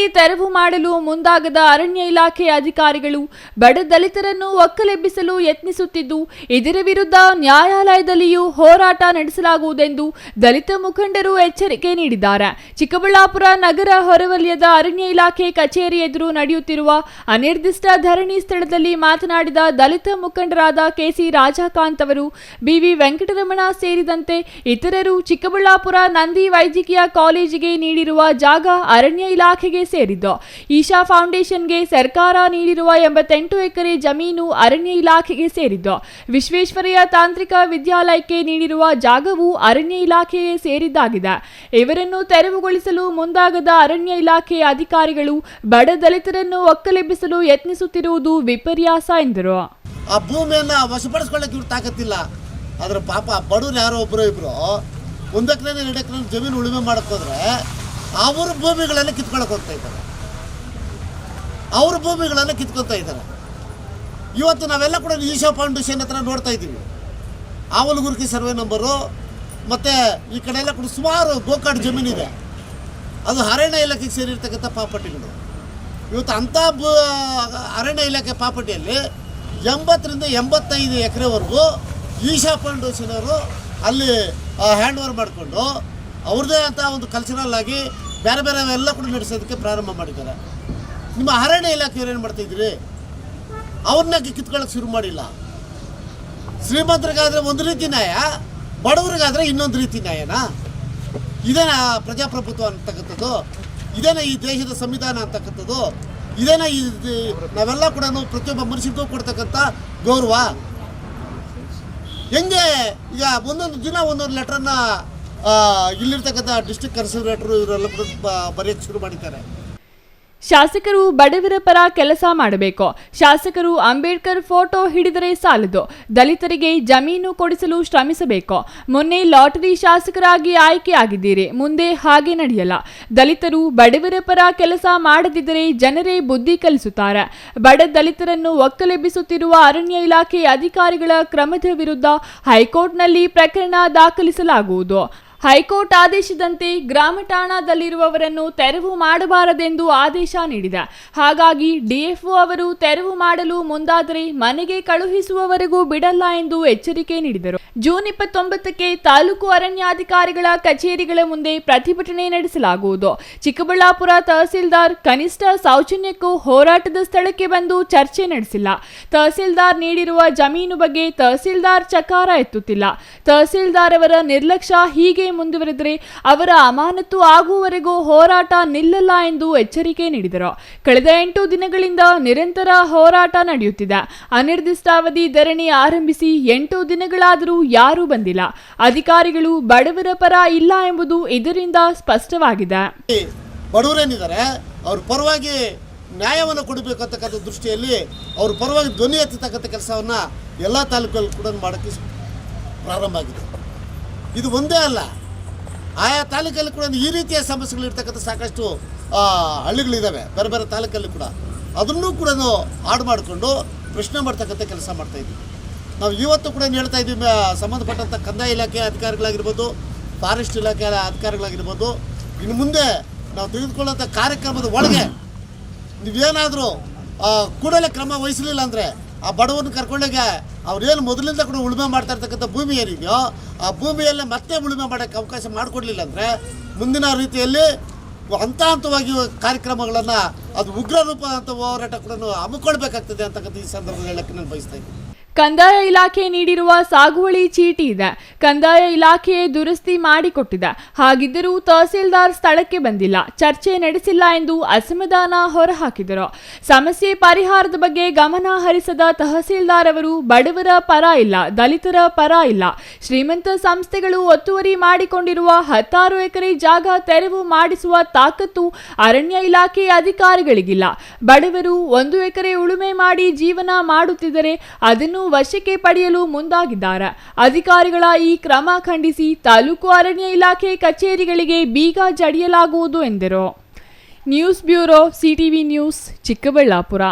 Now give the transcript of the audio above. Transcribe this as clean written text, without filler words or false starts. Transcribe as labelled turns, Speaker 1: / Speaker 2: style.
Speaker 1: ಬಳಿ ತೆರವು ಮಾಡಲು ಮುಂದಾಗದ ಅರಣ್ಯ ಇಲಾಖೆ ಅಧಿಕಾರಿಗಳು ಬಡ ದಲಿತರನ್ನು ಒಕ್ಕಲೆಬ್ಬಿಸಲು ಯತ್ನಿಸುತ್ತಿದ್ದು, ಇದರ ವಿರುದ್ಧ ನ್ಯಾಯಾಲಯದಲ್ಲಿಯೂ ಹೋರಾಟ ನಡೆಸಲಾಗುವುದೆಂದು ದಲಿತ ಮುಖಂಡರು ಎಚ್ಚರಿಕೆ ನೀಡಿದ್ದಾರೆ. ಚಿಕ್ಕಬಳ್ಳಾಪುರ ನಗರ ಹೊರವಲಯದ ಅರಣ್ಯ ಇಲಾಖೆ ಕಚೇರಿ ಎದುರು ನಡೆಯುತ್ತಿರುವ ಅನಿರ್ದಿಷ್ಟ ಧರಣಿ ಸ್ಥಳದಲ್ಲಿ ಮಾತನಾಡಿದ ದಲಿತ ಮುಖಂಡರಾದ ಕೆಸಿ ರಾಜಕಾಂತ್ ಅವರು, ಬಿವಿ ವೆಂಕಟರಮಣ ಸೇರಿದಂತೆ ಇತರರು ಚಿಕ್ಕಬಳ್ಳಾಪುರ ನಂದಿ ವೈದ್ಯಕೀಯ ಕಾಲೇಜಿಗೆ ನೀಡಿರುವ ಜಾಗ ಅರಣ್ಯ ಇಲಾಖೆಗೆ ಸೇರಿದ್ದು, ಈಶಾ ಫೌಂಡೇಶನ್ಗೆ ಸರ್ಕಾರ ನೀಡಿರುವ 88 ಎಕರೆ ಜಮೀನು ಅರಣ್ಯ ಇಲಾಖೆಗೆ ಸೇರಿದ್ದು, ವಿಶ್ವೇಶ್ವರಯ್ಯ ತಾಂತ್ರಿಕ ವಿದ್ಯಾಲಯಕ್ಕೆ ನೀಡಿರುವ ಜಾಗವು ಅರಣ್ಯ ಇಲಾಖೆಗೆ ಸೇರಿದ್ದಾಗಿದೆ. ಇವರನ್ನು ತೆರವುಗೊಳಿಸಲು ಮುಂದಾಗದ ಅರಣ್ಯ ಇಲಾಖೆ ಅಧಿಕಾರಿಗಳು ಬಡ ದಲಿತರನ್ನು ಒಕ್ಕಲೆಬ್ಬಿಸಲು ಯತ್ನಿಸುತ್ತಿರುವುದು ವಿಪರ್ಯಾಸ ಎಂದರು.
Speaker 2: ಆ ಭೂಮಿಯನ್ನು ವಶಪಡಿಸ್ಕೊಳ್ಳಕ್ಕೆ ಇವ್ರು ತಾಕತ್ತಿಲ್ಲ. ಆದ್ರೆ ಪಾಪ ಬಡವ್ರು ಯಾರೋ ಒಬ್ಬರು ಇಬ್ಬರು 1 ಎಕರೆ 2 ಎಕರೆ ಜಮೀನು ಉಳುಮೆ ಮಾಡೋಕ್ಕೋದ್ರೆ ಅವ್ರ ಭೂಮಿಗಳನ್ನು ಕಿತ್ಕೊಳಕ್ಕೆ ಹೋಗ್ತಾ ಇದ್ದಾರೆ. ಅವ್ರ ಭೂಮಿಗಳನ್ನು ಕಿತ್ಕೊತಾ ಇದ್ದಾರೆ. ಇವತ್ತು ನಾವೆಲ್ಲ ಕೂಡ ಈಶಾ ಫೌಂಡೇಶನ್ ಹತ್ರ ನೋಡ್ತಾ ಇದ್ದೀವಿ. ಆವಲಗುರ್ಕಿ ಸರ್ವೆ ನಂಬರು ಮತ್ತು ಈ ಕಡೆ ಎಲ್ಲ ಕೂಡ ಸುಮಾರು ಗೋಕಾಡು ಜಮೀನಿದೆ. ಅದು ಅರಣ್ಯ ಇಲಾಖೆಗೆ ಸೇರಿರ್ತಕ್ಕಂಥ ಪ್ರಾಪರ್ಟಿಗಳು. ಇವತ್ತು ಅಂಥ ಅರಣ್ಯ ಇಲಾಖೆ ಪ್ರಾಪರ್ಟಿಯಲ್ಲಿ 80ರಿಂದ 85 ಎಕರೆವರೆಗೂ ಈಶಾ ಫೌಂಡೇಶನ್ ಅವರು ಅಲ್ಲಿ ಹ್ಯಾಂಡ್ ಓವರ್ ಮಾಡಿಕೊಂಡು ಅವ್ರದ್ದೇ ಅಂತ ಒಂದು ಕಲ್ಚರಲ್ ಆಗಿ ಬೇರೆ ಬೇರೆ ಎಲ್ಲ ಕೂಡ ನಡೆಸೋದಕ್ಕೆ ಪ್ರಾರಂಭ ಮಾಡಿದ್ದಾರೆ. ನಿಮ್ಮ ಅರಣ್ಯ ಇಲಾಖೆಯವ್ರು ಏನು ಮಾಡ್ತಾಯಿದ್ದೀರಿ? ಅವ್ರನ್ನ ಕಿತ್ಕೊಳ್ಳೋಕೆ ಶುರು ಮಾಡಿಲ್ಲ. ಶ್ರೀಮಂತರಿಗಾದರೆ ಒಂದು ರೀತಿ ನ್ಯಾಯ, ಬಡವರಿಗಾದರೆ ಇನ್ನೊಂದು ರೀತಿ ನ್ಯಾಯನಾ? ಇದೇನಾ ಪ್ರಜಾಪ್ರಭುತ್ವ ಅಂತಕ್ಕಂಥದ್ದು? ಇದೇನಾ ಈ ದೇಶದ ಸಂವಿಧಾನ ಅಂತಕ್ಕಂಥದ್ದು? ಇದೇನಾ ಈ ನಾವೆಲ್ಲ ಕೂಡ ಪ್ರತಿಯೊಬ್ಬ ಮನುಷ್ಯರಿಗೂ ಕೊಡ್ತಕ್ಕಂಥ ಗೌರವ? ಹೆಂಗೆ ಈಗ ಒಂದೊಂದು ದಿನ ಒಂದೊಂದು ಲೆಟ್ರನ್ನ ಇಲ್ಲಿರ್ತಕ್ಕಂಥ ಡಿಸ್ಟ್ರಿಕ್ಟ್ ಕನ್ಸರ್ವೇಟರು ಇವರೆಲ್ಲ ಕೂಡ ಬರೆಯೋಕ್ಕೆ ಶುರು ಮಾಡಿದ್ದಾರೆ.
Speaker 1: ಶಾಸಕರು ಬಡವರ ಪರ ಕೆಲಸ ಮಾಡಬೇಕು. ಶಾಸಕರು ಅಂಬೇಡ್ಕರ್ ಫೋಟೋ ಹಿಡಿದರೆ ಸಾಲದು, ದಲಿತರಿಗೆ ಜಮೀನು ಕೊಡಿಸಲು ಶ್ರಮಿಸಬೇಕು. ಮೊನ್ನೆ ಲಾಟರಿ ಶಾಸಕರಾಗಿ ಆಯ್ಕೆಯಾಗಿದ್ದೀರಿ, ಮುಂದೆ ಹಾಗೆ ನಡೆಯಲ್ಲ. ದಲಿತರು ಬಡವರ ಪರ ಕೆಲಸ ಮಾಡದಿದ್ದರೆ ಜನರೇ ಬುದ್ಧಿ ಕಲಿಸುತ್ತಾರೆ. ಬಡ ದಲಿತರನ್ನು ಒಕ್ಕಲೆಬ್ಬಿಸುತ್ತಿರುವ ಅರಣ್ಯ ಇಲಾಖೆ ಅಧಿಕಾರಿಗಳ ಕ್ರಮದ ವಿರುದ್ಧ ಹೈಕೋರ್ಟ್ನಲ್ಲಿ ಪ್ರಕರಣ ದಾಖಲಿಸಲಾಗುವುದು. ಹೈಕೋರ್ಟ್ ಆದೇಶದಂತೆ ಗ್ರಾಮ ಠಾಣಾದಲ್ಲಿರುವವರನ್ನು ತೆರವು ಮಾಡಬಾರದೆಂದು ಆದೇಶ ನೀಡಿದೆ. ಹಾಗಾಗಿ ಡಿಎಫ್ಒ ಅವರು ತೆರವು ಮಾಡಲು ಮುಂದಾದರೆ ಮನೆಗೆ ಕಳುಹಿಸುವವರೆಗೂ ಬಿಡಲ್ಲ ಎಂದು ಎಚ್ಚರಿಕೆ ನೀಡಿದರು. ಜೂನ್ 29ಕ್ಕೆ ತಾಲೂಕು ಅರಣ್ಯಾಧಿಕಾರಿಗಳ ಕಚೇರಿಗಳ ಮುಂದೆ ಪ್ರತಿಭಟನೆ ನಡೆಸಲಾಗುವುದು. ಚಿಕ್ಕಬಳ್ಳಾಪುರ ತಹಸೀಲ್ದಾರ್ ಕನಿಷ್ಠ ಸೌಜನ್ಯಕ್ಕೂ ಹೋರಾಟದ ಸ್ಥಳಕ್ಕೆ ಬಂದು ಚರ್ಚೆ ನಡೆಸಿಲ್ಲ. ತಹಸೀಲ್ದಾರ್ ನೀಡಿರುವ ಜಮೀನು ಬಗ್ಗೆ ತಹಸೀಲ್ದಾರ್ ಚಕಾರ ಎತ್ತುತ್ತಿಲ್ಲ. ತಹಸೀಲ್ದಾರ್ ಅವರ ನಿರ್ಲಕ್ಷ್ಯ ಹೀಗೆ ಮುಂದುವರೆದರೆ ಅವರ ಅಮಾನತು ಆಗುವವರೆಗೂ ಹೋರಾಟ ನಿಲ್ಲಲ್ಲ ಎಂದು ಎಚ್ಚರಿಕೆ ನೀಡಿದರು. ಕಳೆದ 8 ದಿನಗಳಿಂದ ನಿರಂತರ ಹೋರಾಟ ನಡೆಯುತ್ತಿದೆ. ಅನಿರ್ದಿಷ್ಟಾವಧಿ ಧರಣಿ ಆರಂಭಿಸಿ 8 ದಿನಗಳಾದರೂ ಯಾರೂ ಬಂದಿಲ್ಲ. ಅಧಿಕಾರಿಗಳು ಬಡವರ ಪರ ಇಲ್ಲ ಎಂಬುದು ಇದರಿಂದ ಸ್ಪಷ್ಟವಾಗಿದೆ.
Speaker 2: ಬಡವರೇನಿದ್ದಾರೆ ಅವ್ರ ಪರವಾಗಿ ನ್ಯಾಯವನ್ನು ಕೊಡಬೇಕು ಅಂತಕ್ಕಂಥ ದೃಷ್ಟಿಯಲ್ಲಿ ಅವ್ರ ಪರವಾಗಿ ಧ್ವನಿ ಎತ್ತತಕ್ಕಂಥ ಕೆಲಸವನ್ನು ಎಲ್ಲ ತಾಲೂಕಲ್ಲಿ ಕೂಡ ಮಾಡೋಕ್ಕೆ ಪ್ರಾರಂಭ ಆಗಿದೆ. ಇದು ಒಂದೇ ಅಲ್ಲ, ಆಯಾ ತಾಲೂಕಲ್ಲಿ ಕೂಡ ಈ ರೀತಿಯ ಸಮಸ್ಯೆಗಳಿರ್ತಕ್ಕಂಥ ಸಾಕಷ್ಟು ಹಳ್ಳಿಗಳಿದ್ದಾವೆ ಬೇರೆ ಬೇರೆ ತಾಲೂಕಲ್ಲಿ ಕೂಡ. ಅದನ್ನೂ ಕೂಡ ಹಾಡು ಮಾಡಿಕೊಂಡು ಪ್ರಶ್ನೆ ಮಾಡ್ತಕ್ಕಂಥ ಕೆಲಸ ಮಾಡ್ತಾಯಿದ್ವಿ. ನಾವು ಇವತ್ತು ಕೂಡ ಹೇಳ್ತಾ ಇದ್ದೀವಿ, ಸಂಬಂಧಪಟ್ಟಂಥ ಕಂದಾಯ ಇಲಾಖೆ ಅಧಿಕಾರಿಗಳಾಗಿರ್ಬೋದು, ಫಾರೆಸ್ಟ್ ಇಲಾಖೆ ಅಧಿಕಾರಿಗಳಾಗಿರ್ಬೋದು, ಇನ್ನು ಮುಂದೆ ನಾವು ತೆಗೆದುಕೊಳ್ಳುವಂಥ ಕಾರ್ಯಕ್ರಮದ ಒಳಗೆ ನೀವೇನಾದರೂ ಕೂಡಲೇ ಕ್ರಮ ವಹಿಸಲಿಲ್ಲ ಅಂದರೆ ಆ ಬಡವರನ್ನ ಕರ್ಕೊಂಡೋಗಿ ಅವ್ರೇನು ಮೊದಲಿಂದ ಕೂಡ ಉಳುಮೆ ಮಾಡ್ತಾ ಇರ್ತಕ್ಕಂಥ ಭೂಮಿ ಏನಿದೆಯೋ ಆ ಭೂಮಿಯಲ್ಲೇ ಮತ್ತೆ ಉಳುಮೆ ಮಾಡೋಕ್ಕೆ ಅವಕಾಶ ಮಾಡಿಕೊಡ್ಲಿಲ್ಲ ಅಂದರೆ ಮುಂದಿನ ರೀತಿಯಲ್ಲಿ ಹಂತವಾಗಿ ಕಾರ್ಯಕ್ರಮಗಳನ್ನು ಅದು ಉಗ್ರ ರೂಪ ಅಂತ ಹೋರಾಟ ಕೂಡ ಹಮ್ಮಿಕೊಳ್ಬೇಕಾಗ್ತದೆ ಅಂತಕ್ಕಂಥ ಈ ಸಂದರ್ಭದಲ್ಲಿ ಹೇಳಕ್ಕೆ ನಾನು ಬಯಸ್ತಾ ಇದ್ದೀನಿ.
Speaker 1: ಕಂದಾಯ ಇಲಾಖೆ ನೀಡಿರುವ ಸಾಗುವಳಿ ಚೀಟಿ ಇದೆ. ಕಂದಾಯ ಇಲಾಖೆಯೇ ದುರಸ್ತಿ ಮಾಡಿಕೊಟ್ಟಿದೆ. ಹಾಗಿದ್ದರೂ ತಹಸೀಲ್ದಾರ್ ಸ್ಥಳಕ್ಕೆ ಬಂದಿಲ್ಲ, ಚರ್ಚೆ ನಡೆಸಿಲ್ಲ ಎಂದು ಅಸಮಾಧಾನ ಹೊರಹಾಕಿದರು. ಸಮಸ್ಯೆ ಪರಿಹಾರದ ಬಗ್ಗೆ ಗಮನ ಹರಿಸದ ತಹಸೀಲ್ದಾರ್ ಅವರು ಬಡವರ ಪರ ಇಲ್ಲ, ದಲಿತರ ಪರ ಇಲ್ಲ. ಶ್ರೀಮಂತ ಸಂಸ್ಥೆಗಳು ಒತ್ತುವರಿ ಮಾಡಿಕೊಂಡಿರುವ 16 ಎಕರೆ ಜಾಗ ತೆರವು ಮಾಡಿಸುವ ತಾಕತ್ತು ಅರಣ್ಯ ಇಲಾಖೆ ಅಧಿಕಾರಿಗಳಿಗಿಲ್ಲ. ಬಡವರು 1 ಎಕರೆ ಉಳುಮೆ ಮಾಡಿ ಜೀವನ ಮಾಡುತ್ತಿದ್ದರೆ ಅದನ್ನು ವಶಕ್ಕೆ ಪಡೆಯಲು ಮುಂದಾಗಿದ್ದಾರೆ. ಅಧಿಕಾರಿಗಳ ಈ ಕ್ರಮ ಖಂಡಿಸಿ ತಾಲೂಕು ಅರಣ್ಯ ಇಲಾಖೆ ಕಚೇರಿಗಳಿಗೆ ಬೀಗ ಜಡಿಯಲಾಗುವುದು ಎಂದರು. News bureau, CTV news, Chikkaballapur.